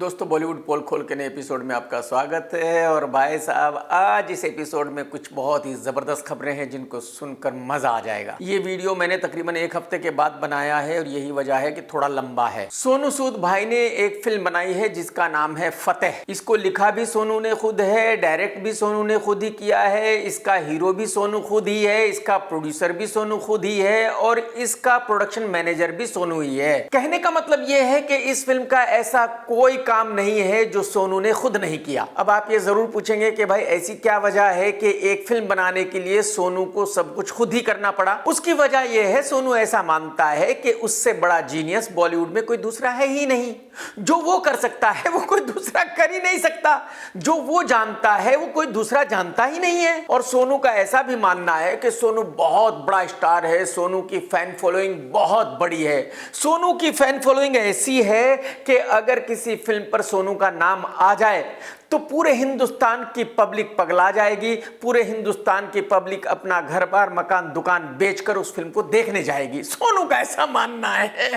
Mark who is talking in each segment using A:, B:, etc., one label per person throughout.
A: दोस्तों बॉलीवुड पोल खोल के नए एपिसोड में आपका स्वागत है। और भाई साहब, आज इस एपिसोड में कुछ बहुत ही ज़बरदस्त खबरें हैं जिनको सुनकर मज़ा आ जाएगा। ये वीडियो मैंने तकरीबन एक हफ्ते के बाद बनाया है और यही वजह है कि थोड़ा लंबा है। सोनू सूद भाई ने एक फिल्म बनाई है जिसका नाम है फतेह। इसको लिखा भी सोनू ने खुद है, डायरेक्ट भी सोनू ने खुद ही किया है, इसका हीरो भी सोनू खुद ही है, इसका प्रोड्यूसर भी सोनू खुद ही है और इसका प्रोडक्शन मैनेजर भी सोनू ही है। कहने का मतलब यह है कि इस फिल्म का ऐसा कोई काम नहीं है जो सोनू ने खुद नहीं किया। अब आप ये जरूर पूछेंगे कि भाई ऐसी क्या वजह है कि एक फिल्म बनाने के लिए सोनू को सब कुछ खुद ही करना पड़ा। उसकी वजह यह है, सोनू ऐसा मानता है कि उससे बड़ा जीनियस बॉलीवुड में कोई दूसरा है ही नहीं। जो वो कर सकता है वो कोई दूसरा कर ही नहीं सकता। जो वो जानता है वो कोई दूसरा जानता ही नहीं है। और सोनू का ऐसा भी मानना है कि सोनू बहुत बड़ा स्टार है, सोनू की फैन फॉलोइंग बहुत बड़ी है। सोनू की फैन फॉलोइंग ऐसी है कि अगर किसी फिल्म पर सोनू का नाम आ जाए तो पूरे हिंदुस्तान की पब्लिक पगला जाएगी। पूरे हिंदुस्तान की पब्लिक अपना घर बार मकान दुकान बेचकर उस फिल्म को देखने जाएगी। सोनू का ऐसा मानना है।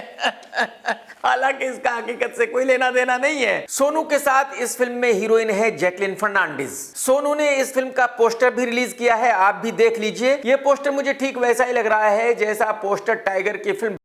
A: हालांकि इसका हकीकत से कोई लेना देना नहीं है। सोनू के साथ इस फिल्म में हीरोइन है जैकलिन फर्नांडिस। सोनू ने इस फिल्म का पोस्टर भी रिलीज किया है, आप भी देख लीजिए। यह पोस्टर मुझे ठीक वैसा ही लग रहा है जैसा पोस्टर टाइगर की फिल्म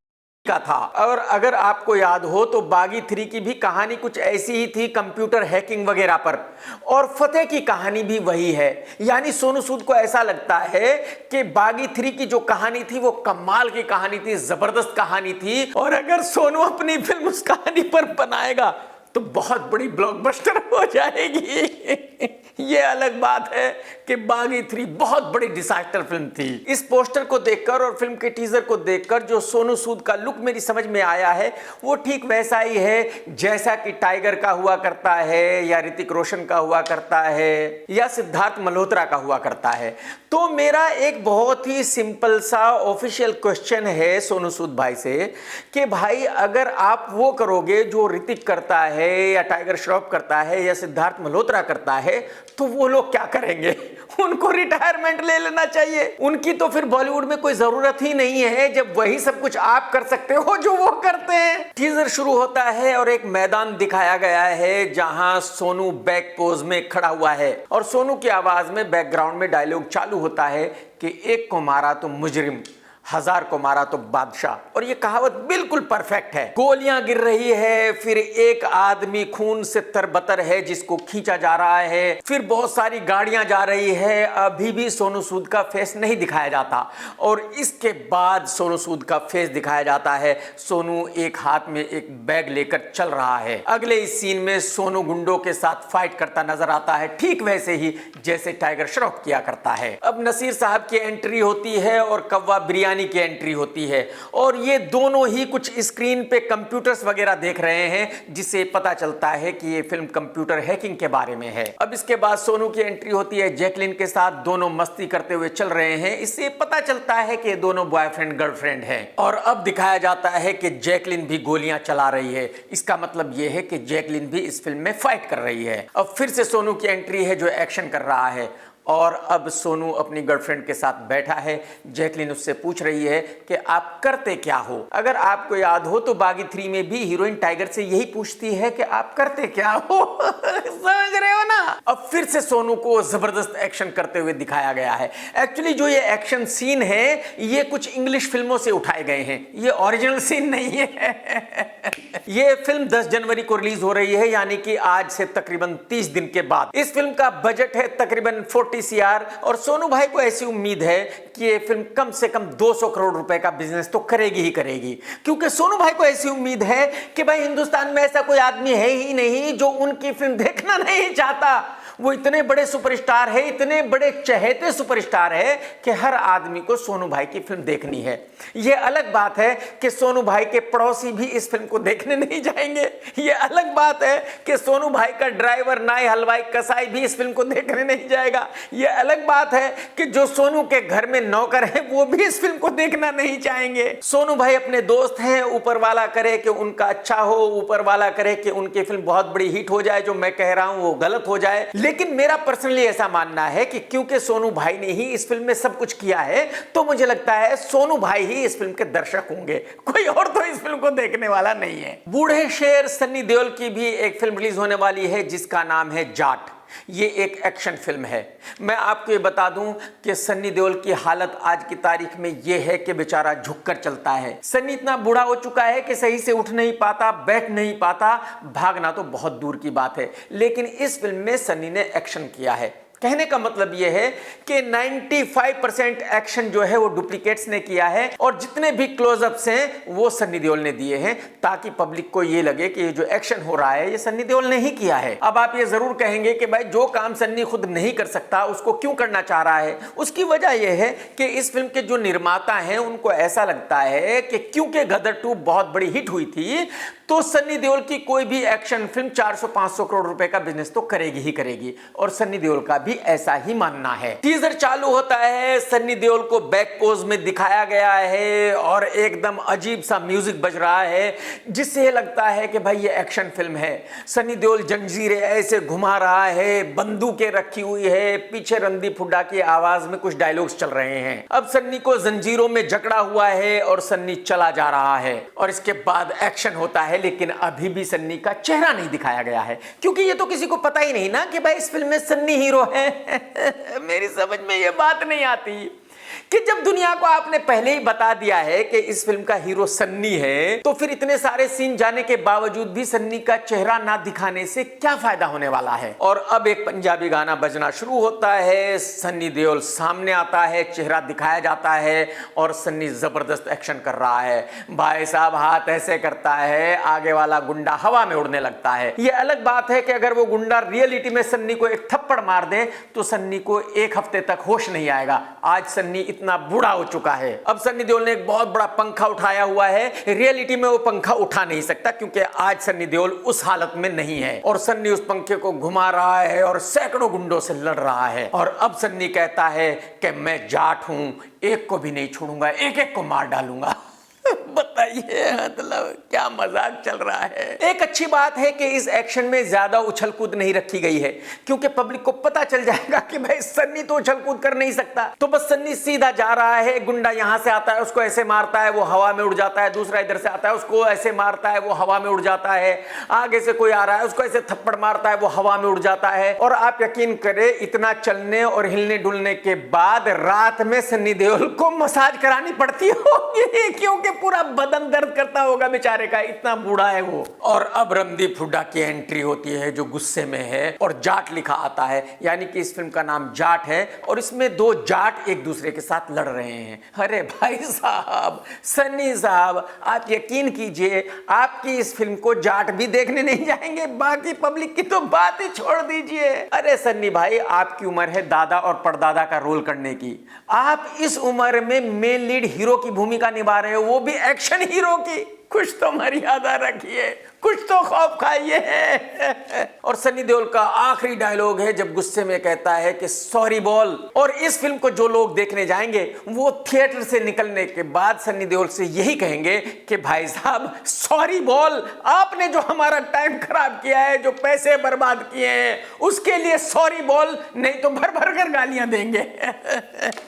A: का था। और अगर आपको याद हो तो बागी 3 की भी कहानी कुछ ऐसी ही थी, कंप्यूटर हैकिंग वगैरह पर। और फतेह की कहानी भी वही है। यानी सोनू सूद को ऐसा लगता है कि बागी 3 की जो कहानी थी वो कमाल की कहानी थी, जबरदस्त कहानी थी। और अगर सोनू अपनी फिल्म उस कहानी पर बनाएगा तो बहुत बड़ी ब्लॉकबस्टर हो जाएगी। ये अलग बात है कि बागी 3 बहुत बड़ी डिजास्टर फिल्म थी। इस पोस्टर को देखकर और फिल्म के टीजर को देखकर जो सोनू सूद का लुक मेरी समझ में आया है वो ठीक वैसा ही है जैसा कि टाइगर का हुआ करता है, या ऋतिक रोशन का हुआ करता है, या सिद्धार्थ मल्होत्रा का हुआ करता है। तो मेरा एक बहुत ही सिंपल सा ऑफिशियल क्वेश्चन है सोनू सूद भाई से कि भाई अगर आप वो करोगे जो ऋतिक करता है, या टाइगर श्रॉफ करता है, या सिद्धार्थ मल्होत्रा करता है, तो वो लोग क्या करेंगे? उनको रिटायरमेंट ले लेना चाहिए। उनकी तो फिर बॉलीवुड में कोई जरूरत ही नहीं है जब वही सब कुछ आप कर सकते हो जो वो करते हैं। टीजर शुरू होता है और एक मैदान दिखाया गया है जहां सोनू बैक पोज में खड़ा हुआ है और सोनू की आवाज में बैकग्राउंड में डायलॉग चालू होता है कि एक को मारा तो मुजरिम, 1000 को मारा तो बादशाह। और ये कहावत बिल्कुल परफेक्ट है। गोलियां गिर रही है, फिर एक आदमी खून से तरबतर है जिसको खींचा जा रहा है, फिर बहुत सारी गाड़ियां जा रही है। अभी भी सोनू सूद का फेस नहीं दिखाया जाता और इसके बाद सोनू सूद का फेस दिखाया जाता है। सोनू एक हाथ में एक बैग लेकर चल रहा है। अगले इस सीन में सोनू गुंडों के साथ फाइट करता नजर आता है, ठीक वैसे ही जैसे टाइगर श्रॉफ किया करता है। अब नसीर साहब की एंट्री होती है और कव्वा बिरयानी की एंट्री होती है और ये दोनों ही कुछ स्क्रीन पे कंप्यूटर्स वगैरह देख रहे हैं, जिससे पता चलता है कि ये फिल्म कंप्यूटर हैकिंग के बारे में है। अब इसके बाद सोनू की एंट्री होती है जैकलिन के साथ, दोनों मस्ती करते हुए चल रहे हैं। इससे पता चलता है कि दोनों बॉयफ्रेंड गर्लफ्रेंड हैं। और अब दिखाया जाता है कि जैकलिन भी गोलियां चला रही है। इसका मतलब यह है कि जैकलिन भी इस फिल्म में फाइट कर रही है। अब फिर से सोनू की एंट्री है जो एक्शन कर रहा है और अब सोनू अपनी गर्लफ्रेंड के साथ बैठा है। जैकलिन उससे पूछ रही है कि आप करते क्या हो। अगर आपको याद हो तो बागी 3 में भी हीरोइन टाइगर से यही पूछती है कि आप करते क्या हो। समझ रहे हो ना। अब फिर से सोनू को जबरदस्त एक्शन करते हुए दिखाया गया है। एक्चुअली जो ये एक्शन सीन है ये कुछ इंग्लिश फिल्मों से उठाए गए हैं, ये ओरिजिनल सीन नहीं है। ये फिल्म 10 जनवरी को रिलीज हो रही है, यानी कि आज से तकरीबन 30 दिन के बाद। इस फिल्म का बजट है तकरीबन 40 CR और सोनू भाई को ऐसी उम्मीद है कि ये फिल्म कम से कम 200 करोड़ रुपए का बिजनेस तो करेगी ही करेगी। क्योंकि सोनू भाई को ऐसी उम्मीद है कि भाई हिंदुस्तान में ऐसा कोई आदमी है ही नहीं जो उनकी फिल्म देखना नहीं चाहता। वो इतने बड़े सुपरस्टार है, इतने बड़े चहेते सुपरस्टार है कि हर आदमी को सोनू भाई की फिल्म देखनी है। यह अलग बात है कि सोनू भाई के पड़ोसी भी इस फिल्म को देखने नहीं जाएंगे। यह अलग बात है कि सोनू भाई का ड्राइवर, नाई, हलवाई, कसाई भी इस फिल्म को देखने नहीं जाएगा। यह अलग बात है कि जो सोनू के घर में नौकर है वो भी इस फिल्म को देखना नहीं चाहेंगे। सोनू भाई अपने दोस्त हैं, ऊपर वाला करे कि उनका अच्छा हो, ऊपर वाला करे कि उनकी फिल्म बहुत बड़ी हिट हो जाए, जो मैं कह रहा हूं वो गलत हो जाए। लेकिन मेरा पर्सनली ऐसा मानना है कि क्योंकि सोनू भाई ने ही इस फिल्म में सब कुछ किया है, तो मुझे लगता है सोनू भाई ही इस फिल्म के दर्शक होंगे, कोई और तो इस फिल्म को देखने वाला नहीं है। बूढ़े शेर सन्नी देओल की भी एक फिल्म रिलीज होने वाली है जिसका नाम है जाट। ये एक एक्शन फिल्म है। मैं आपको ये बता दूं कि सन्नी देओल की हालत आज की तारीख में ये है कि बेचारा झुककर चलता है। सन्नी इतना बूढ़ा हो चुका है कि सही से उठ नहीं पाता, बैठ नहीं पाता, भागना तो बहुत दूर की बात है। लेकिन इस फिल्म में सन्नी ने एक्शन किया है। कहने का मतलब यह है कि 95% एक्शन जो है वो डुप्लीकेट्स ने किया है और जितने भी क्लोजअप्स हैं वो सन्नी देओल ने दिए हैं, ताकि पब्लिक को ये लगे कि ये जो एक्शन हो रहा है ये सन्नी देओल ने ही किया है। अब आप ये जरूर कहेंगे कि भाई जो काम सन्नी खुद नहीं कर सकता उसको क्यों करना चाह रहा है। उसकी वजह यह है कि इस फिल्म के जो निर्माता हैं उनको ऐसा लगता है कि क्योंकि गदर 2 बहुत बड़ी हिट हुई थी तो सन्नी देओल की कोई भी एक्शन फिल्म 400-500 करोड़ रुपए का बिजनेस तो करेगी ही करेगी, और सन्नी देओल का भी ऐसा ही मानना है। टीजर चालू होता है, सन्नी देओल को बैक पोज में दिखाया गया है और एकदम अजीब सा म्यूजिक बज रहा है जिससे लगता है कि भाई ये एक्शन फिल्म है। सन्नी देओल जंजीरें ऐसे घुमा रहा है, बंदूकें रखी हुई है, पीछे रणदीप हुड्डा की आवाज में कुछ डायलॉग्स चल रहे हैं। अब सन्नी को जंजीरों में जकड़ा हुआ है और सन्नी चला जा रहा है और इसके बाद एक्शन होता है, लेकिन अभी भी सन्नी का चेहरा नहीं दिखाया गया है क्योंकि ये तो किसी को पता ही नहीं ना कि भाई इस फिल्म में सन्नी हीरो है। मेरी समझ में ये बात नहीं आती कि जब दुनिया को आपने पहले ही बता दिया है कि इस फिल्म का हीरो सन्नी है, तो फिर इतने सारे सीन जाने के बावजूद भी सन्नी का चेहरा ना दिखाने से क्या फायदा होने वाला है। और अब एक पंजाबी गाना बजना शुरू होता है, सन्नी देओल सामने आता है, चेहरा दिखाया जाता है और सन्नी जबरदस्त एक्शन कर रहा है। भाई साहब हाथ ऐसे करता है, आगे वाला गुंडा हवा में उड़ने लगता है। यह अलग बात है कि अगर वो गुंडा रियलिटी में सन्नी को एक थप्पड़ मार दे तो सन्नी को एक हफ्ते तक होश नहीं आएगा। आज सन्नी इतना बूढ़ा हो चुका है। अब सन्नी देओल ने एक बहुत बड़ा पंखा उठाया हुआ है, रियलिटी में वो पंखा उठा नहीं सकता क्योंकि आज सन्नी देओल उस हालत में नहीं है और सन्नी उस पंखे को घुमा रहा है और सैकड़ों गुंडों से लड़ रहा है। और अब सन्नी कहता है कि मैं जाट हूं, एक को भी नहीं छोड़ूंगा, एक एक को मार डालूंगा। बताइए मतलब क्या मजाक चल रहा है। एक अच्छी बात है कि इस एक्शन में ज्यादा उछल कूद नहीं रखी गई है क्योंकि पब्लिक को पता चल जाएगा कि भाई सन्नी तो उछल कूद कर नहीं सकता। तो बस सन्नी सीधा जा रहा है, गुंडा यहां से आता है उसको ऐसे मारता है वो हवा में उड़ जाता है, दूसरा इधर से आता है उसको ऐसे मारता है वो हवा में उड़ जाता है, आगे से कोई आ रहा है उसको ऐसे थप्पड़ मारता है वो हवा में उड़ जाता है। और आप यकीन करें इतना चलने और हिलने डुलने के बाद रात में सन्नी देओल को मसाज करानी पड़ती होगी क्योंकि पूरा बदन दर्द करता होगा बेचारे का, इतना बूढ़ा है वो। और अब रणदीप हुड्डा की एंट्री होती है जो गुस्से में है और जाट लिखा आता है, यानी कि इस फिल्म का नाम जाट है और इसमें दो जाट एक दूसरे के साथ लड़ रहे हैं। अरे भाई साहब, सन्नी साहब, आप यकीन कीजिए आपकी इस फिल्म को जाट भी देखने नहीं जाएंगे, बाकी पब्लिक की तो बात ही छोड़ दीजिए। अरे सन्नी भाई, आपकी उम्र है दादा और परदादा का रोल करने की, आप इस उम्र में मेन लीड हीरो की भूमिका निभा रहे हो, वो भी एक्शन हीरो की। कुछ तो मर्यादा रखिए, कुछ तो खौफ खाइए। और सन्नी देओल का आखिरी डायलॉग है जब गुस्से में कहता है कि सॉरी बोल। और इस फिल्म को जो लोग देखने जाएंगे वो थिएटर से निकलने के बाद सन्नी देओल से यही कहेंगे कि भाई साहब सॉरी बोल, आपने जो हमारा टाइम खराब किया है, जो पैसे बर्बाद किए हैं, उसके लिए सॉरी बोल, नहीं तो भर भर कर गालियां देंगे।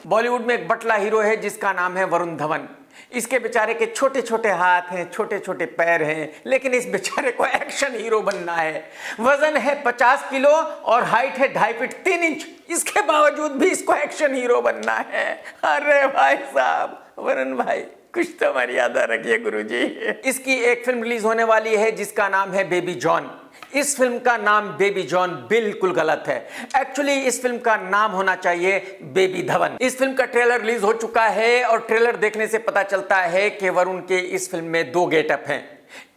A: बॉलीवुड में एक बटला हीरो है जिसका नाम है वरुण धवन। इसके बेचारे के छोटे छोटे हाथ हैं, छोटे छोटे पैर हैं, लेकिन इस बेचारे को एक्शन हीरो बनना है। वजन है 50 किलो और हाइट है 2.5 फीट 3 इंच, इसके बावजूद भी इसको एक्शन हीरो बनना है। अरे भाई साहब, वरुण भाई कुछ तो मर्यादा रखिए गुरुजी। इसकी एक फिल्म रिलीज होने वाली है जिसका नाम है बेबी जॉन। इस फिल्म का नाम बेबी जॉन बिल्कुल गलत है। एक्चुअली इस फिल्म का नाम होना चाहिए बेबी धवन। इस फिल्म का ट्रेलर रिलीज हो चुका है और ट्रेलर देखने से पता चलता है कि वरुण के इस फिल्म में 2 गेटअप हैं,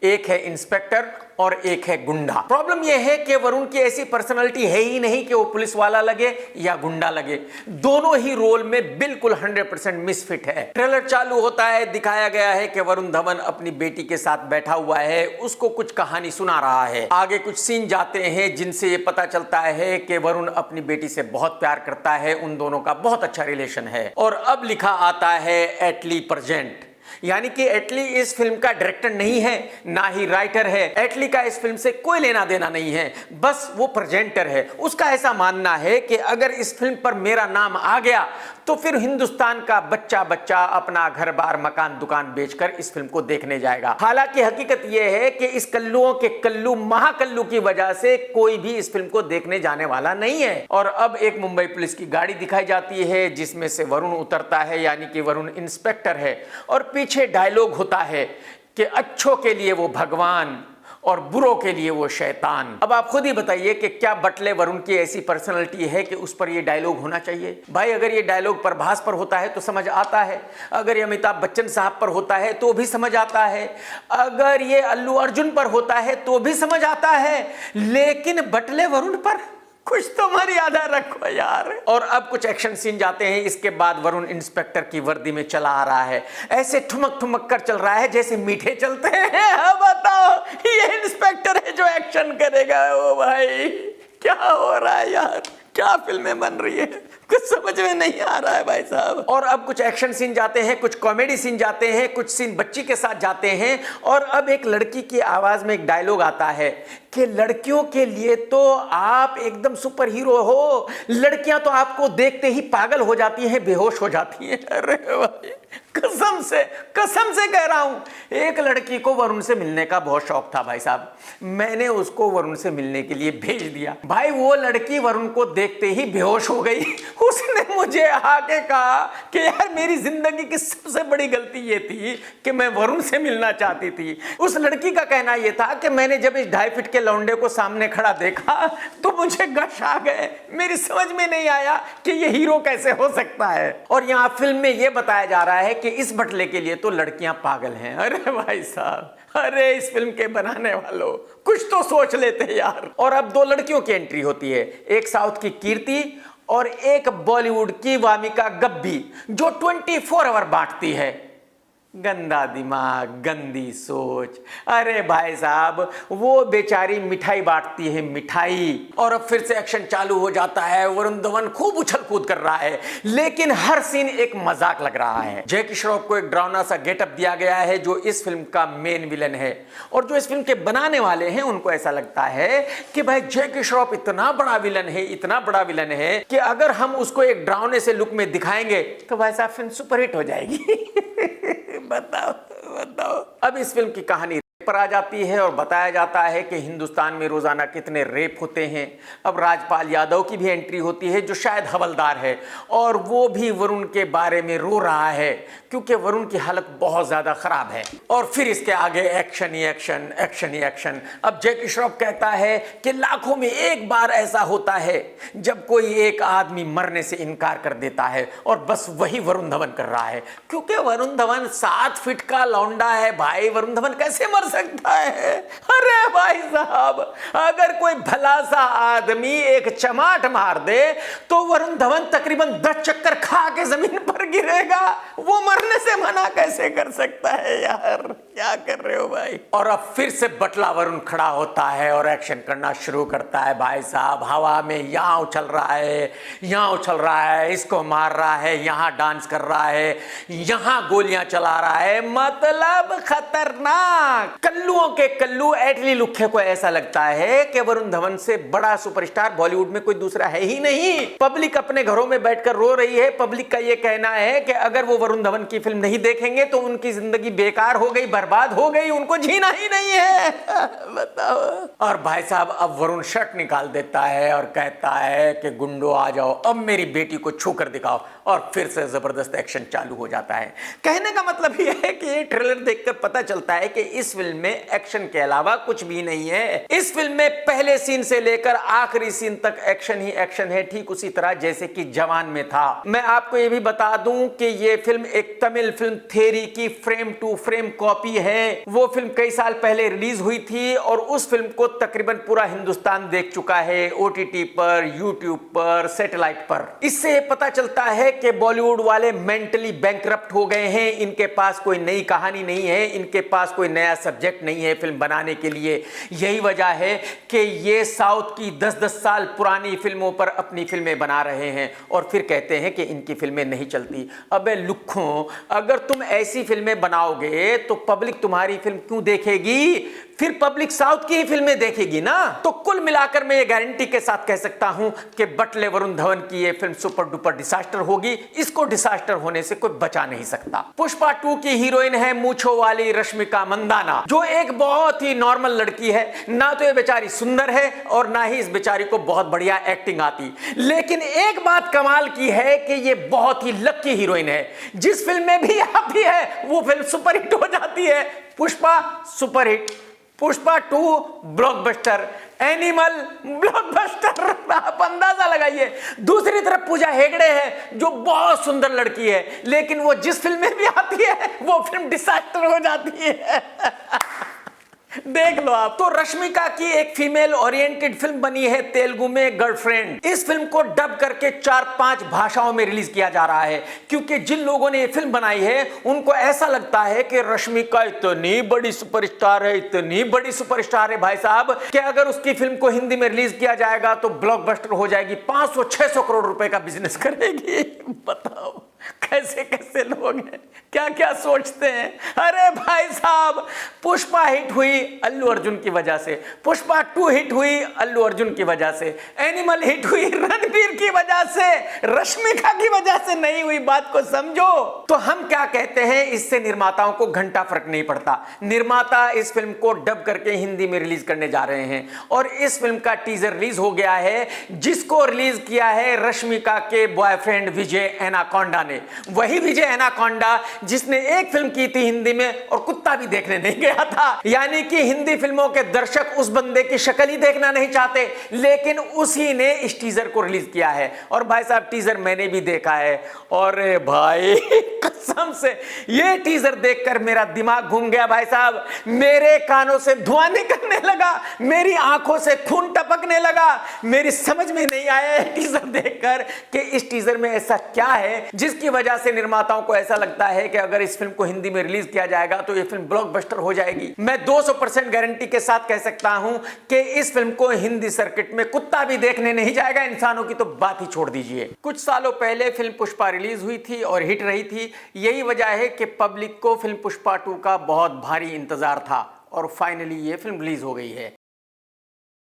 A: एक है इंस्पेक्टर और एक है गुंडा। प्रॉब्लम यह है कि वरुण की ऐसी पर्सनालिटी है ही नहीं कि वो पुलिस वाला लगे या गुंडा लगे, दोनों ही रोल में बिल्कुल 100% मिसफिट है। ट्रेलर चालू होता है, दिखाया गया है कि वरुण धवन अपनी बेटी के साथ बैठा हुआ है, उसको कुछ कहानी सुना रहा है। आगे कुछ सीन जाते हैं जिनसे ये पता चलता है कि वरुण अपनी बेटी से बहुत प्यार करता है, उन दोनों का बहुत अच्छा रिलेशन है। और अब लिखा आता है एटली प्रेजेंट, यानी कि एटली इस फिल्म का डायरेक्टर नहीं है, ना ही राइटर है। एटली का इस फिल्म से कोई लेना देना नहीं है, बस वो प्रेजेंटर है। उसका ऐसा मानना है कि अगर इस फिल्म पर मेरा नाम आ गया तो फिर हिंदुस्तान का बच्चा बच्चा अपना घर बार मकान दुकान बेचकर इस फिल्म को देखने जाएगा। हालांकि हकीकत यह है कि इस कल्लुओं के कल्लू महाकल्लू की वजह से कोई भी इस फिल्म को देखने जाने वाला नहीं है। और अब एक मुंबई पुलिस की गाड़ी दिखाई जाती है जिसमें से वरुण उतरता है, यानी कि वरुण इंस्पेक्टर है, और पीछे डायलॉग होता है कि अच्छों के लिए वो भगवान और बुरों के लिए वो शैतान। अब आप खुद ही बताइए कि क्या बटले वरुण की ऐसी पर्सनालिटी है कि उस पर ये डायलॉग होना चाहिए? भाई अगर ये डायलॉग प्रभास पर होता है तो समझ आता है, अगर ये अमिताभ बच्चन साहब पर होता है तो भी समझ आता है, अगर ये अल्लू अर्जुन पर होता है तो भी समझ आता है, लेकिन बटले वरुण पर कुछ तो मर्यादा रखो यार। और अब कुछ एक्शन सीन जाते हैं। इसके बाद वरुण इंस्पेक्टर की वर्दी में चला आ रहा है, ऐसे ठुमक ठुमक कर चल रहा है जैसे मीठे चलते हैं। अब बताओ ये इंस्पेक्टर है जो एक्शन करेगा? ओ भाई क्या हो रहा है यार, क्या फिल्में बन रही है, कुछ समझ में नहीं आ रहा है भाई साहब। और अब कुछ एक्शन सीन जाते हैं, कुछ कॉमेडी सीन जाते हैं, कुछ सीन बच्ची के साथ जाते हैं। और अब एक लड़की की आवाज में एक डायलॉग आता है कि लड़कियों के लिए तो आप एकदम सुपर हीरो हो, लड़कियां तो आपको देखते ही पागल हो जाती हैं, बेहोश हो जाती हैं। अरे भाई कसम से कह रहा हूं, एक लड़की को वरुण से मिलने का बहुत शौक था भाई साहब, मैंने उसको वरुण से मिलने के लिए भेज दिया। भाई वो लड़की वरुण को देखते ही बेहोश हो गई। उसने मुझे आके कहा कि यार मेरी जिंदगी की सबसे बड़ी गलती ये थी कि मैं वरुण से मिलना चाहती थी। उस लड़की का कहना यह था कि मैंने जब इस 2.5 फीट के लौंडे को सामने खड़ा देखा तो मुझे गश आ गए, मेरी समझ में नहीं आया कि ये हीरो कैसे हो सकता है। और यहाँ फिल्म में यह बताया जा रहा है कि इस बटले के लिए तो लड़कियां पागल हैं। अरे भाई साहब, अरे इस फिल्म के बनाने वालों कुछ तो सोच लेते यार। और अब 2 लड़कियों की एंट्री होती है, एक साउथ की कीर्ति और एक बॉलीवुड की वामिका गब्बी, जो 24 आवर बांटती है। गंदा दिमाग, गंदी सोच। अरे भाई साहब वो बेचारी मिठाई बांटती है, मिठाई। और अब फिर से एक्शन चालू हो जाता है, वरुण धवन खूब उछल कूद कर रहा है, लेकिन हर सीन एक मजाक लग रहा है। जैकी श्रॉफ को एक डरावना सा गेटअप दिया गया है जो इस फिल्म का मेन विलन है। और जो इस फिल्म के बनाने वाले हैं उनको ऐसा लगता है कि भाई जैकी श्रॉफ इतना बड़ा विलन है, इतना बड़ा विलन है कि अगर हम उसको एक डरावने से लुक में दिखाएंगे तो भाई साहब फिल्म सुपरहिट हो जाएगी। बताओ। अब इस फिल्म की कहानी पर आ जाती है और बताया जाता है कि हिंदुस्तान में रोजाना कितने रेप होते हैं। अब राजपाल यादव की भी एंट्री होती है जो शायद हवलदार है, और वो भी वरुण के बारे में रो रहा है क्योंकि वरुण की हालत बहुत ज्यादा खराब है। और फिर इसके आगे एक्शन ही एक्शन, एक्शन ही एक्शन। अब जैकी श्रॉफ कहता है कि लाखों में एक बार ऐसा होता है जब कोई एक आदमी मरने से इनकार कर देता है, और बस वही वरुण धवन कर रहा है, क्योंकि वरुण धवन 7 फीट का लौंडा है भाई। वरुण धवन कैसे मर सकता है? अरे भाई साहब अगर कोई भला सा आदमी एक चमाट मार दे तो वरुण धवन तकरीबन 10 चक्कर खा के जमीन पर गिरेगा। वो मरने से मना कैसे कर सकता है यार, क्या कर रहे हो भाई? और अब फिर से बटला वरुण खड़ा होता है और एक्शन करना शुरू करता है भाई साहब। हवा में यहां उछल रहा है, यहां उछल रहा है, इसको मार रहा है, यहां डांस कर रहा है, यहां गोलियां चला रहा है, मतलब खतरनाक। कल्लुओं के कल्लू एटली लुखे को ऐसा लगता है कि वरुण धवन से बड़ा सुपरस्टार बॉलीवुड में कोई दूसरा है ही नहीं। पब्लिक अपने घरों में बैठकर रो रही है। पब्लिक का यह कहना है कि अगर वो वरुण धवन की फिल्म नहीं देखेंगे तो उनकी जिंदगी बेकार हो गई, बर्बाद हो गई, उनको जीना ही नहीं है। बताओ। और भाई साहब अब वरुण शर्ट निकाल देता है और कहता है कि गुंडो आ जाओ, अब मेरी बेटी को छू कर दिखाओ। और फिर से जबरदस्त एक्शन चालू हो जाता है। कहने का मतलब यह है कि ये ट्रेलर देखकर पता चलता है कि इस फिल्म में एक्शन के अलावा कुछ भी नहीं है। इस फिल्म में पहले सीन से लेकर आखिरी सीन तक एक्शन ही एक्शन है, ठीक उसी तरह जैसे कि जवान में था। मैं आपको यह भी बता दूं कि यह फिल्म एक तमिल फिल्म थेरी की फ्रेम टू फ्रेम कॉपी है। वो फिल्म कई साल पहले रिलीज हुई थी और उस फिल्म को तकरीबन पूरा हिंदुस्तान देख चुका है, ओटीटी पर, यूट्यूब पर, सैटेलाइट पर। इससे पता चलता है कि बॉलीवुड वाले मेंटली बैंकरप्ट हो गए हैं, इनके पास कोई नई कहानी नहीं है, इनके पास कोई नया सब्जेक्ट नहीं है फिल्म बनाने के लिए। यही वजह है कि ये साउथ की 10-10 साल पुरानी फिल्मों पर अपनी फिल्में बना रहे हैं और फिर कहते हैं कि इनकी फिल्में नहीं चलती। अबे लुक्खों, अगर तुम ऐसी फिल्में बनाओगे तो पब्लिक तुम्हारी फिल्म क्यों देखेगी? फिर पब्लिक साउथ की ही फिल्में देखेगी ना। तो कुल मिलाकर मैं ये गारंटी के साथ कह सकता हूं कि बटले वरुण धवन की ये फिल्म सुपर डुपर डिसास्टर होगी। इसको डिसास्टर होने से कोई बचा नहीं सकता। पुष्पा 2 की हीरोइन है मूंछों वाली रश्मिका मंदाना, जो एक बहुत ही नॉर्मल लड़की है। ना तो ये बेचारी सुंदर है और ना ही इस बेचारी को बहुत बढ़िया एक्टिंग आती, लेकिन एक बात कमाल की है कि ये बहुत ही लकी हीरोइन है। जिस फिल्म में भी आती है वो फिल्म सुपरहिट हो जाती है। Pushpa superhit, Pushpa 2 blockbuster, animal blockbuster. आप अंदाजा लगाइए। दूसरी तरफ पूजा हेगड़े है जो बहुत सुंदर लड़की है, लेकिन वो जिस फिल्म में भी आती है वो फिल्म डिसास्टर हो जाती है। देख लो आप। तो रश्मिका की एक फीमेल ओरिएंटेड फिल्म बनी है तेलुगु में गर्लफ्रेंड। इस फिल्म को डब करके 4-5 भाषाओं में रिलीज किया जा रहा है, क्योंकि जिन लोगों ने ये फिल्म बनाई है उनको ऐसा लगता है कि रश्मिका इतनी बड़ी सुपरस्टार है, इतनी बड़ी सुपरस्टार है भाई साहब, कि अगर उसकी फिल्म को हिंदी में रिलीज किया जाएगा तो ब्लॉकबस्टर हो जाएगी, 500-600 करोड़ रुपए का बिजनेस करेगी। बताओ कैसे कैसे लोग हैं, क्या क्या सोचते हैं। अरे भाई साहब, पुष्पा हिट हुई अल्लू अर्जुन की वजह से, पुष्पा 2 हिट हुई अल्लू अर्जुन की वजह से, एनिमल हिट हुई रणबीर की वजह से, रश्मिका की वजह से नहीं हुई। बात को समझो। तो हम क्या कहते हैं, इससे निर्माताओं को घंटा फर्क नहीं पड़ता। निर्माता इस फिल्म को डब करके हिंदी में रिलीज करने जा रहे हैं और इस फिल्म का टीजर रिलीज हो गया है, जिसको रिलीज किया है रश्मिका के बॉयफ्रेंड विजय एनाकोंडा ने। वही विजय एनाकोंडा जिसने एक फिल्म की थी हिंदी में और कुत्ता भी देखने नहीं गया था। यानी कि हिंदी फिल्मों के दर्शक उस बंदे की शक्ल ही देखना नहीं चाहते, लेकिन उसी ने इस टीजर को रिलीज किया है। और भाई साहब, टीजर मैंने भी देखा है और भाई कसम से ये टीजर देखकर मेरा दिमाग घूम गया भाई साहब। मेरे कानों से धुआं निकलने लगा, मेरी आंखों से खून टपकने लगा। मेरी समझ में नहीं आया टीजर देखकर कि इस टीजर में ऐसा क्या है जिसकी वजह से निर्माताओं को ऐसा लगता है कि अगर इस फिल्म को हिंदी में रिलीज किया जाएगा तो ये फिल्म ब्लॉकबस्टर हो जाएगी। मैं 200% गारंटी के साथ कह सकता हूं कि इस फिल्म को हिंदी सर्किट में कुत्ता भी देखने नहीं जाएगा, इंसानों की तो बात ही छोड़ दीजिए। कुछ सालों पहले फिल्म पुष्पा रिलीज हुई थी और हिट रही थी। यही वजह है कि पब्लिक को फिल्म पुष्पा 2 का बहुत भारी इंतजार था और फाइनली ये फिल्म रिलीज हो गई है।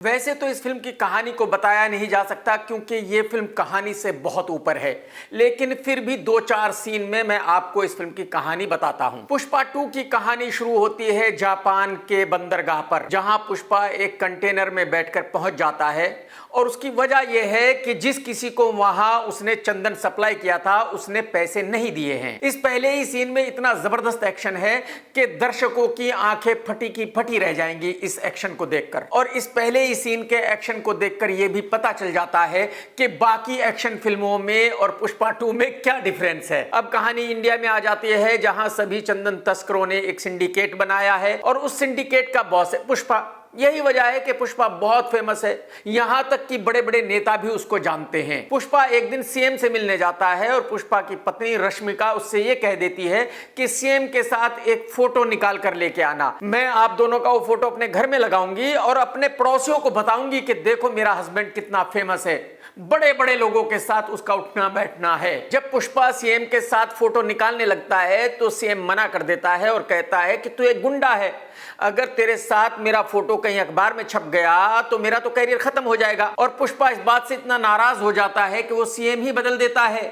A: वैसे तो इस फिल्म की कहानी को बताया नहीं जा सकता क्योंकि ये फिल्म कहानी से बहुत ऊपर है, लेकिन फिर भी 2-4 सीन में मैं आपको इस फिल्म की कहानी बताता हूं। पुष्पा 2 की कहानी शुरू होती है जापान के बंदरगाह पर, जहां पुष्पा एक कंटेनर में बैठकर पहुंच जाता है और उसकी वजह यह है कि जिस किसी को वहां उसने चंदन सप्लाई किया था उसने पैसे नहीं दिए हैं। इस पहले ही सीन में इतना जबरदस्त एक्शन है कि दर्शकों की आंखें फटी की फटी रह जाएंगी इस एक्शन को देखकर। और इस पहले सीन के एक्शन को देखकर यह भी पता चल जाता है कि बाकी एक्शन फिल्मों में और पुष्पा 2 में क्या डिफरेंस है। अब कहानी इंडिया में आ जाती है, जहां सभी चंदन तस्करों ने एक सिंडिकेट बनाया है और उस सिंडिकेट का बॉस है पुष्पा। यही वजह है कि पुष्पा बहुत फेमस है, यहां तक कि बड़े बड़े नेता भी उसको जानते हैं। पुष्पा एक दिन सीएम से मिलने जाता है और पुष्पा की पत्नी रश्मिका उससे यह कह देती है कि सीएम के साथ एक फोटो निकाल कर लेके आना। मैं आप दोनों का वो फोटो अपने घर में लगाऊंगी और अपने पड़ोसियों को बताऊंगी कि देखो मेरा हस्बैंड कितना फेमस है। बड़े बड़े लोगों के साथ उसका उठना बैठना है। जब पुष्पा सीएम के साथ फोटो निकालने लगता है तो सीएम मना कर देता है और कहता है कि तू एक गुंडा है, अगर तेरे साथ मेरा फोटो कहीं अखबार में छप गया तो मेरा तो कैरियर खत्म हो जाएगा। और पुष्पा इस बात से इतना नाराज हो जाता है कि वो सीएम ही बदल देता है।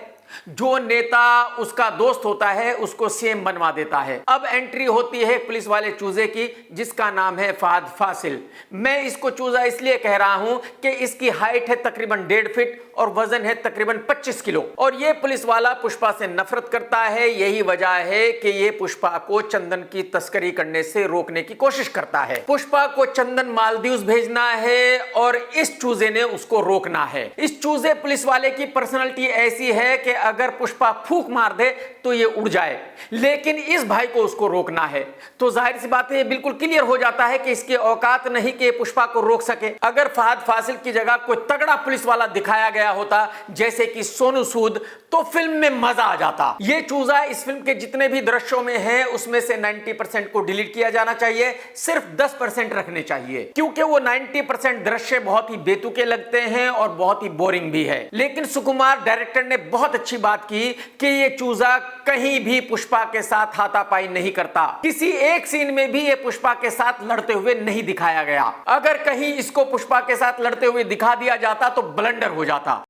A: जो नेता उसका दोस्त होता है उसको सीएम बनवा देता है। अब एंट्री होती है पुलिस वाले चूजे की, जिसका नाम है फहद फासिल। मैं इसको चूजा इसलिए कह रहा हूं कि इसकी हाइट है तकरीबन 1.5 फीट और वजन है तकरीबन 25 किलो। और ये पुलिस वाला पुष्पा से नफरत करता है। यही वजह है कि ये पुष्पा को चंदन की तस्करी करने से रोकने की कोशिश करता है। पुष्पा को चंदन मालदीव्स भेजना है और इस चूजे ने उसको रोकना है। इस चूजे पुलिस वाले की पर्सनालिटी ऐसी है कि अगर पुष्पा फूंक मार दे तो ये उड़ जाए, लेकिन इस भाई को उसको रोकना है। तो जाहिर सी बात है ये बिल्कुल क्लियर हो जाता है कि इसकी औकात नहीं कि पुष्पा को रोक सके। अगर फहद फासिल की जगह कोई तगड़ा पुलिस वाला दिखाया गया होता जैसे कि सोनू सूद, तो फिल्म में मजा आ जाता। ये चूजा इस फिल्म के जितने भी दृश्यों में है उसमें से 90% को डिलीट किया जाना चाहिए, सिर्फ 10% रखने चाहिए, क्योंकि वो 90% दृश्य बहुत ही बेतुके लगते हैं और बहुत ही बोरिंग भी है। लेकिन सुकुमार डायरेक्टर ने बहुत अच्छी बात की कि ये चूजा कहीं भी पुष्पा के साथ हाथापाई नहीं करता। किसी एक सीन में भी ये पुष्पा के साथ लड़ते हुए नहीं दिखाया गया। अगर कहीं इसको पुष्पा के साथ लड़ते हुए दिखा दिया जाता तो ब्लंडर हो जाता।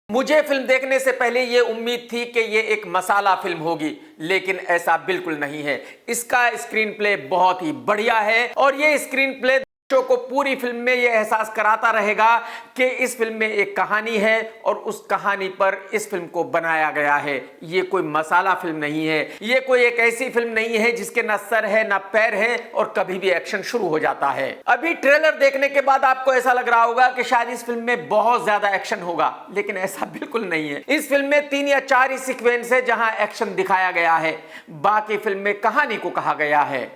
A: मुझे फिल्म देखने से पहले यह उम्मीद थी कि यह एक मसाला फिल्म होगी, लेकिन ऐसा बिल्कुल नहीं है। इसका स्क्रीन प्ले बहुत ही बढ़िया है और यह स्क्रीन प्ले शो को पूरी फिल्म में यह एहसास कराता रहेगा कि इस फिल्म में एक कहानी है और उस कहानी पर इस फिल्म को बनाया गया है। ये कोई मसाला फिल्म नहीं है, ये कोई एक ऐसी फिल्म नहीं है जिसके ना सर है ना पैर है और कभी भी एक्शन शुरू हो जाता है। अभी ट्रेलर देखने के बाद आपको ऐसा लग रहा होगा कि शायद इस फिल्म में बहुत ज्यादा एक्शन होगा, लेकिन ऐसा बिल्कुल नहीं है। इस फिल्म में 3 या 4 ही सीक्वेंस है जहां एक्शन दिखाया गया है, बाकी फिल्म में कहानी को कहा गया है।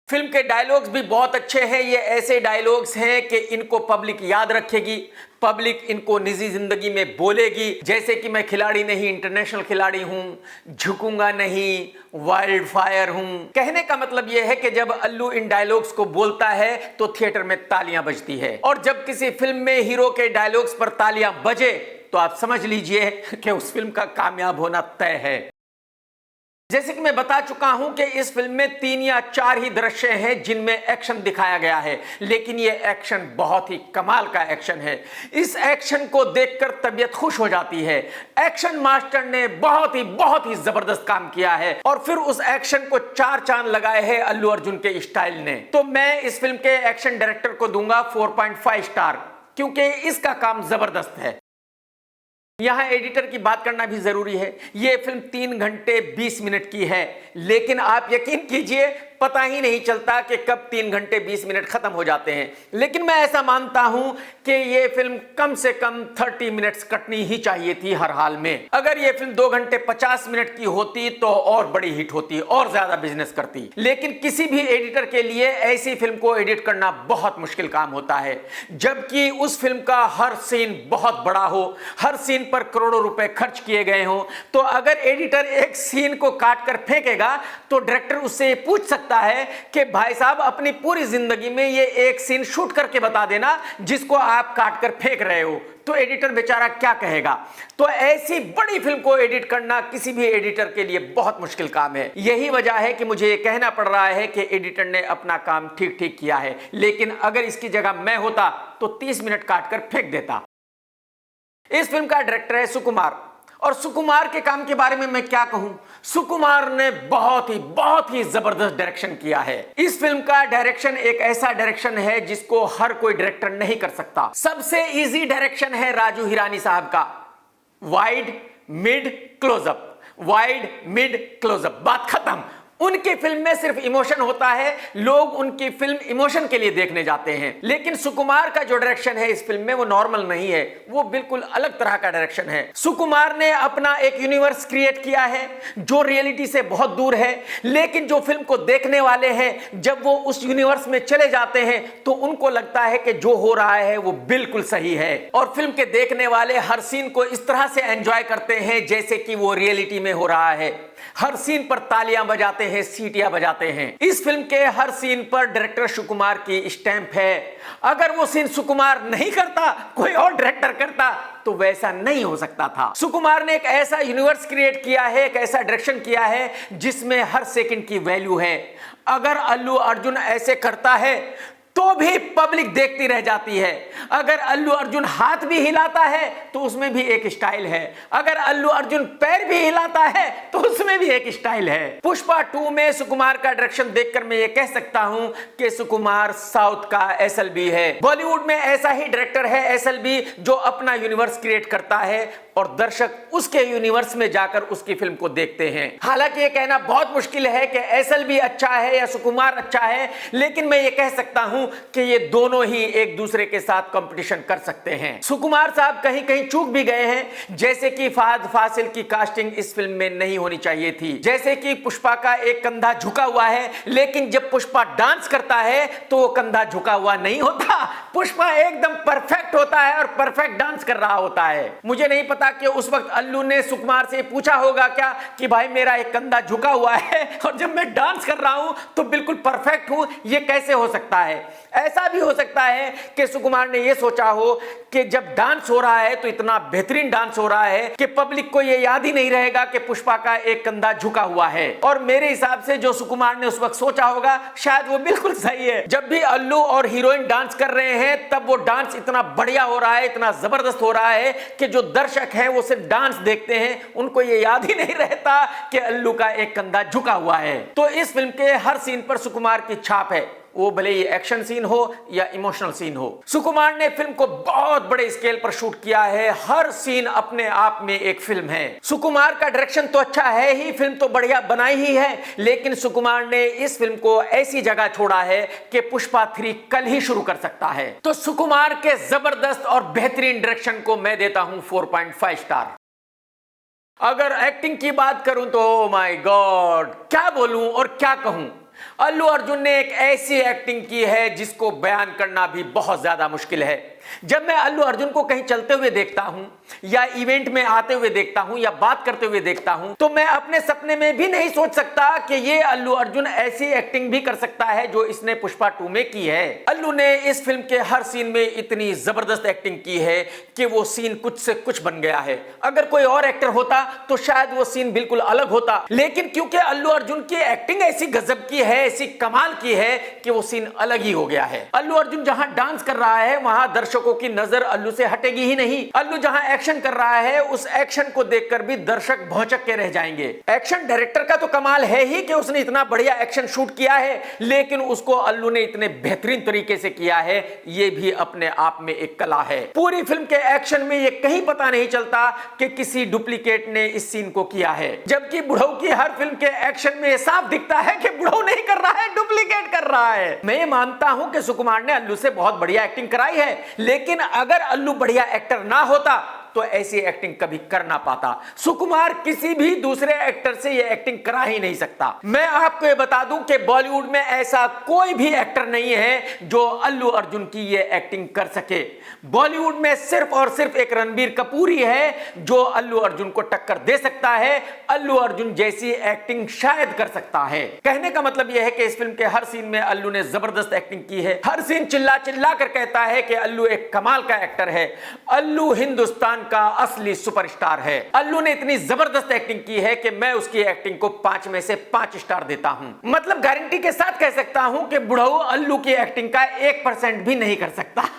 A: फिल्म के डायलॉग्स भी बहुत अच्छे हैं। ये ऐसे डायलॉग्स हैं कि इनको पब्लिक याद रखेगी, पब्लिक इनको निजी जिंदगी में बोलेगी, जैसे कि मैं खिलाड़ी नहीं इंटरनेशनल खिलाड़ी हूं, झुकूंगा नहीं, वाइल्ड फायर हूं। कहने का मतलब यह है कि जब अल्लू इन डायलॉग्स को बोलता है तो थिएटर में तालियां बजती है, और जब किसी फिल्म में हीरो के डायलॉग्स पर तालियां बजे तो आप समझ लीजिए कि उस फिल्म का कामयाब होना तय है। जैसे कि मैं बता चुका हूं कि इस फिल्म में 3 या 4 ही दृश्य हैं जिनमें एक्शन दिखाया गया है, लेकिन यह एक्शन बहुत ही कमाल का एक्शन है। इस एक्शन को देखकर तबीयत खुश हो जाती है। एक्शन मास्टर ने बहुत ही जबरदस्त काम किया है और फिर उस एक्शन को 4 चांद लगाए हैं अल्लू अर्जुन के स्टाइल ने। तो मैं इस फिल्म के एक्शन डायरेक्टर को दूंगा 4.5 स्टार, क्योंकि इसका काम जबरदस्त है। यहां एडिटर की बात करना भी जरूरी है। यह फिल्म 3 घंटे 20 मिनट की है, लेकिन आप यकीन कीजिए पता ही नहीं चलता कि कब 3 घंटे 20 मिनट खत्म हो जाते हैं। लेकिन मैं ऐसा मानता हूं कि यह फिल्म कम से कम 30 मिनट्स कटनी ही चाहिए थी हर हाल में। अगर यह फिल्म 2 घंटे 50 मिनट की होती तो और बड़ी हिट होती और ज्यादा बिजनेस करती। लेकिन किसी भी एडिटर के लिए ऐसी फिल्म को एडिट करना बहुत मुश्किल काम होता है, जबकि उस फिल्म का हर सीन बहुत बड़ा हो, हर सीन पर करोड़ों रुपए खर्च किए गए हों। तो अगर एडिटर एक सीन को काट कर फेंकेगा तो डायरेक्टर उससे पूछ सकता है कि भाई साहब अपनी पूरी जिंदगी में ये एक सीन शूट करके बता देना जिसको आप काट कर फेंक रहे हो। तो एडिटर बेचारा क्या कहेगा। तो ऐसी बड़ी फिल्म को एडिट करना किसी भी एडिटर के लिए बहुत मुश्किल काम है। यही वजह है कि मुझे ये कहना पड़ रहा है कि एडिटर ने अपना काम ठीक ठीक किया है, लेकिन अगर इसकी जगह मैं होता तो 30 मिनट काट कर फेंक देता। इस फिल्म का डायरेक्टर है सुकुमार, और सुकुमार के काम के बारे में मैं क्या कहूं। सुकुमार ने बहुत ही जबरदस्त डायरेक्शन किया है। इस फिल्म का डायरेक्शन एक ऐसा डायरेक्शन है जिसको हर कोई डायरेक्टर नहीं कर सकता। सबसे इजी डायरेक्शन है राजू हिरानी साहब का, wide mid closeup, wide mid closeup, बात खत्म। उनकी फिल्म में सिर्फ इमोशन होता है, लोग उनकी फिल्म इमोशन के लिए देखने जाते हैं। लेकिन सुकुमार का जो डायरेक्शन है इस फिल्म में वो नॉर्मल नहीं है, वो बिल्कुल अलग तरह का डायरेक्शन है। सुकुमार ने अपना एक यूनिवर्स क्रिएट किया है जो रियलिटी से बहुत दूर है, लेकिन जो फिल्म को देखने वाले हैं जब वो उस यूनिवर्स में चले जाते हैं तो उनको लगता है कि जो हो रहा है वो बिल्कुल सही है, और फिल्म के देखने वाले हर सीन को इस तरह से एंजॉय करते हैं जैसे कि वो रियलिटी में हो रहा है। हर सीन पर तालियां बजाते हैं, सीटियां बजाते हैं। इस फिल्म के हर सीन पर डायरेक्टर सुकुमार की स्टैंप है। अगर वो सीन सुकुमार नहीं करता, कोई और डायरेक्टर करता तो वैसा नहीं हो सकता था। सुकुमार ने एक ऐसा यूनिवर्स क्रिएट किया है, एक ऐसा डायरेक्शन किया है जिसमें हर सेकंड की वैल्यू है। अगर अल्लू अर्जुन ऐसे करता है तो भी पब्लिक देखती रह जाती है। अगर अल्लू अर्जुन हाथ भी हिलाता है तो उसमें भी एक स्टाइल है। अगर अल्लू अर्जुन पैर भी हिलाता है तो उसमें भी एक स्टाइल है। पुष्पा 2 में सुकुमार का डायरेक्शन देखकर मैं ये कह सकता हूं कि सुकुमार साउथ का SLB है। बॉलीवुड में ऐसा ही डायरेक्टर है SLB, जो अपना यूनिवर्स क्रिएट करता है और दर्शक उसके यूनिवर्स में जाकर उसकी फिल्म को देखते हैं। हालांकि ये कहना बहुत मुश्किल है कि एसएलबी अच्छा है या सुकुमार अच्छा है, लेकिन मैं ये कह सकता हूं कि ये दोनों ही एक दूसरे के साथ कंपटीशन कर सकते हैं। सुकुमार साहब कहीं कहीं चूक भी गए हैं, जैसे कि फहद फासिल की कास्टिंग इस फिल्म में नहीं होनी चाहिए थी। जैसे कि पुष्पा का एक कंधा झुका हुआ है, लेकिन जब पुष्पा डांस करता है तो वो कंधा झुका हुआ नहीं होता। पुष्पा एकदम परफेक्ट होता है और परफेक्ट डांस कर रहा होता है। मुझे नहीं पता कि उस वक्त अल्लू ने सुकुमार से पूछा होगा क्या कि भाई मेरा एक कंधा झुका हुआ है और जब मैं डांस कर रहा हूं तो बिल्कुल परफेक्ट हूं, ये कैसे हो सकता है। ऐसा भी हो सकता है कि सुकुमार ने यह सोचा हो कि जब डांस हो रहा है तो इतना बेहतरीन डांस हो रहा है कि पब्लिक को यह याद ही नहीं रहेगा कि पुष्पा का एक कंधा झुका हुआ है। और मेरे हिसाब से जो सुकुमार ने उस वक्त सोचा होगा शायद वो बिल्कुल सही है। जब भी अल्लू और हीरोइन डांस कर रहे हैं तब वो डांस इतना बढ़िया हो रहा है, इतना जबरदस्त हो रहा है कि जो दर्शक हैं वो सिर्फ डांस देखते हैं, उनको ये याद ही नहीं रहता कि अल्लू का एक कंधा झुका हुआ है। तो इस फिल्म के हर सीन पर सुकुमार की छाप है, वो भले ही एक्शन सीन हो या इमोशनल सीन हो। सुकुमार ने फिल्म को बहुत बड़े स्केल पर शूट किया है, हर सीन अपने आप में एक फिल्म है। सुकुमार का डायरेक्शन तो अच्छा है ही, फिल्म तो बढ़िया बनाई ही है, लेकिन सुकुमार ने इस फिल्म को ऐसी जगह छोड़ा है कि पुष्पा 3 कल ही शुरू कर सकता है। तो सुकुमार के जबरदस्त और बेहतरीन डायरेक्शन को मैं देता हूं 4.5 स्टार। अगर एक्टिंग की बात करूं तो ओ माय गॉड, क्या बोलूं और क्या कहूं। अल्लू अर्जुन ने एक ऐसी एक्टिंग की है जिसको बयान करना भी बहुत ज्यादा मुश्किल है। जब मैं अल्लू अर्जुन को कहीं चलते हुए देखता हूं या इवेंट में आते हुए देखता हूं या बात करते हुए देखता हूं तो मैं अपने सपने में भी नहीं सोच सकता कि ये अल्लू अर्जुन ऐसी एक्टिंग भी कर सकता है जो इसने पुष्पा 2 में की है। अल्लू ने इस फिल्म के हर सीन में इतनी जबरदस्त एक्टिंग की है कि वो सीन कुछ से कुछ बन गया है। अगर कोई और एक्टर होता तो शायद वो सीन बिल्कुल अलग होता, लेकिन क्योंकि अल्लू अर्जुन की एक्टिंग ऐसी गजब की है, ऐसी कमाल की है कि वो सीन अलग ही हो गया है। अल्लू अर्जुन जहां डांस कर रहा है वहां दर्शकों की नजर अल्लू से हटेगी ही नहीं। अल्लू जहां एक्शन कर रहा है उस एक्शन को देखकर भी दर्शक भौंचक के रह जाएंगे। एक्शन डायरेक्टर का तो कमाल है ही कि उसने इतना बढ़िया एक्शन शूट किया है, लेकिन उसको अल्लू ने इतने बेहतरीन तरीके से किया है, यह भी अपने आप में एक कला है। पूरी फिल्म के एक्शन में यह कहीं पता नहीं चलता कि किसी डुप्लीकेट ने इस सीन को किया है, जबकि बुढ़ऊ की हर फिल्म के एक्शन में साफ दिखता है कि बुढ़ऊ नहीं कर रहा है, डुप्लीकेट कर रहा है। मैं मानता हूं कि सुकुमार ने अल्लू से बहुत बढ़िया एक्टिंग कराई है, लेकिन अगर अल्लू बढ़िया एक्टर ना होता तो ऐसी एक्टिंग कभी कर ना पाता। सुकुमार किसी भी दूसरे एक्टर से ये एक्टिंग करा ही नहीं सकता। मैं आपको ये बता दूं कि बॉलीवुड में ऐसा कोई भी एक्टर नहीं है जो अल्लू अर्जुन की ये एक्टिंग कर सके। बॉलीवुड में सिर्फ और सिर्फ एक रणबीर कपूर ही है जो अल्लू अर्जुन को टक्कर दे सकता है, अल्लू अर्जुन जैसी एक्टिंग शायद कर सकता है। कहने का मतलब यह है कि इस फिल्म के हर सीन में अल्लू ने जबरदस्त एक्टिंग की है। हर सीन चिल्ला चिल्ला कर कहता है कि अल्लू एक कमाल का एक्टर है, अल्लू हिंदुस्तान का असली सुपरस्टार है। अल्लू ने इतनी जबरदस्त एक्टिंग की है कि मैं उसकी एक्टिंग को 5 में से 5 स्टार देता हूं। मतलब गारंटी के साथ कह सकता हूं कि बुढ़ऊ अल्लू की एक्टिंग का 1% भी नहीं कर सकता।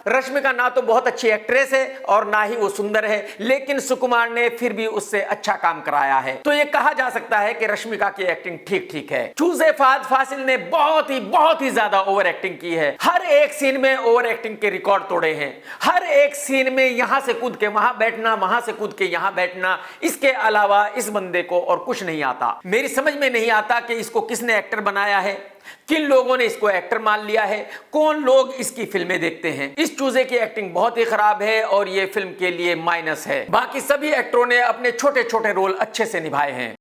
A: रश्मिका ना तो बहुत अच्छी एक्ट्रेस है और ना ही वो सुंदर है, लेकिन सुकुमार ने फिर भी उससे अच्छा काम कराया है, तो ये कहा जा सकता है कि रश्मिका की एक्टिंग ठीक ठीक है। चूजे फहद फासिल ने बहुत ही ज्यादा ओवर एक्टिंग की है। हर एक सीन में ओवर एक्टिंग के रिकॉर्ड तोड़े हैं। हर एक सीन में यहां से कूद के वहां बैठना, वहां से कूद के यहां बैठना, इसके अलावा इस बंदे को और कुछ नहीं आता। मेरी समझ में नहीं आता कि इसको किसने एक्टर बनाया है, किन लोगों ने इसको एक्टर मान लिया है, कौन लोग इसकी फिल्में देखते हैं। इस चूजे की एक्टिंग बहुत ही खराब है और ये फिल्म के लिए माइनस है। बाकी सभी एक्टरों ने अपने छोटे छोटे रोल अच्छे से निभाए हैं।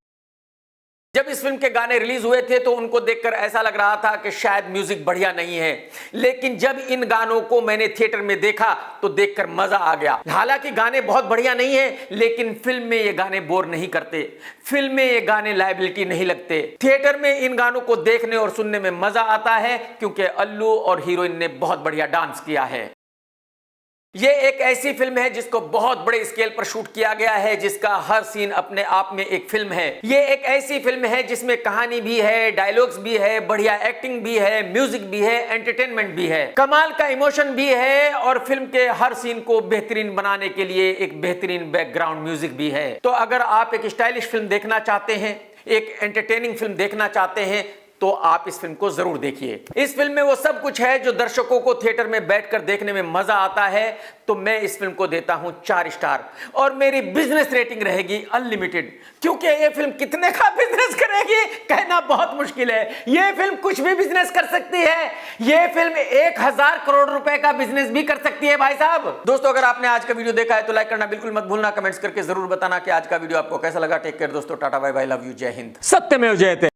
A: जब इस फिल्म के गाने रिलीज हुए थे तो उनको देखकर ऐसा लग रहा था कि शायद म्यूजिक बढ़िया नहीं है, लेकिन जब इन गानों को मैंने थिएटर में देखा तो देखकर मजा आ गया। हालांकि गाने बहुत बढ़िया नहीं है, लेकिन फिल्म में ये गाने बोर नहीं करते, फिल्म में ये गाने लायबिलिटी नहीं लगते। थिएटर में इन गानों को देखने और सुनने में मजा आता है क्योंकि अल्लू और हीरोइन ने बहुत बढ़िया डांस किया है। ये एक ऐसी फिल्म है जिसको बहुत बड़े स्केल पर शूट किया गया है, जिसका हर सीन अपने आप में एक फिल्म है। ये एक ऐसी फिल्म है जिसमें कहानी भी है, डायलॉग्स भी है, बढ़िया एक्टिंग भी है, म्यूजिक भी है, एंटरटेनमेंट भी है, कमाल का इमोशन भी है और फिल्म के हर सीन को बेहतरीन बनाने के लिए एक बेहतरीन बैकग्राउंड म्यूजिक भी है। तो अगर आप एक स्टाइलिश फिल्म देखना चाहते हैं, एक एंटरटेनिंग फिल्म देखना चाहते हैं तो आप इस फिल्म को जरूर देखिए। इस फिल्म में वो सब कुछ है जो दर्शकों को थिएटर में बैठकर देखने में मजा आता है। तो मैं इस फिल्म को देता हूं 4 स्टार और मेरी बिजनेस रेटिंग रहेगी अनलिमिटेड, क्योंकि ये फिल्म कितने का बिजनेस करेगी कहना बहुत मुश्किल है। ये फिल्म कुछ भी बिजनेस कर सकती है। ये फिल्म 1000 करोड़ रुपए का बिजनेस भी कर सकती है भाई साहब। दोस्तों, अगर आपने आज का वीडियो देखा है तो लाइक करना बिल्कुल मत भूलना, कमेंट्स करके जरूर बताना कि आज का वीडियो आपको कैसा लगा। टेक केयर दोस्तों, tata bye bye, love you, Jai Hind, सत्यमेव जयते।